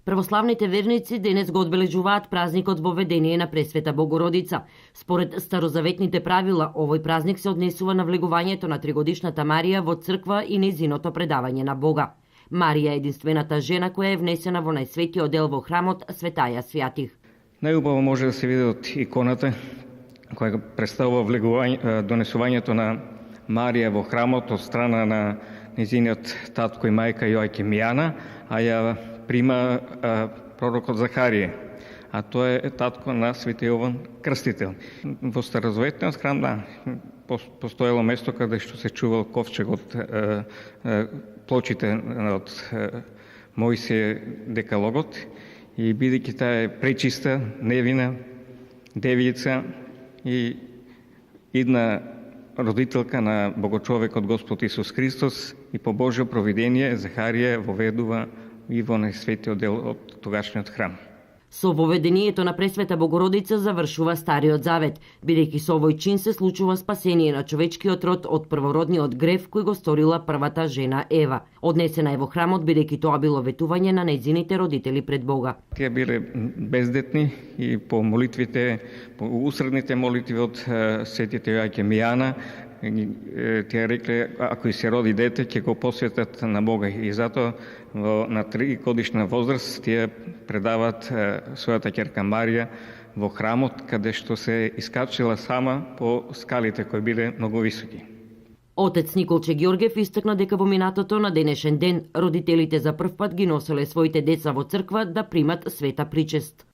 Православните верници денес го одбележуваат празникот во ведение на Пресвета Богородица. Според старозаветните правила, овој празник се однесува на влегувањето на тригодишната Марија во црква и нејзиното предавање на Бога. Марија е единствената жена која е внесена во најсветиот дел во храмот Светаја Свјатих. Најубаво може да се види од иконата која представува донесувањето на Марија во храмот од страна на нејзиниот татко и мајка Јоаким и Јана, а ја прима пророкот Захарија, а тој е татко на Свети Јован Крстител. Во старозаветниот храм постоело место каде што се чувал ковчегот, плочите од Мојсие Декалогот, и бидејќи таа е пречиста, невина девица и идна родителка на Богочовекот Господ Исус Христос, и по Божјо провидение Захарија воведува и во најсветиот дел од тогашниот храм. Со воведението на Пресвета Богородица завршува Стариот Завет, бидејќи со овој чин се случува спасение на човечкиот род од првородниот грев кој го сторила првата жена Ева. Однесена е во храмот бидејќи тоа било ветување на нејзините родители пред Бога. Тие биле бездетни и по молитвите, по усредните молитви од светите Јоаким и Јана, тие рекле, ако и се роди дете, ќе го посветат на Бога. И затоа на 3 годишна возраст тие предават својата ќерка Марија во храмот, каде што се искачила сама по скалите кои биле многу високи. Отец Николче Ѓоргев истакна дека во минатото на денешен ден родителите за прв пат ги носеле своите деца во црква да примат света причест.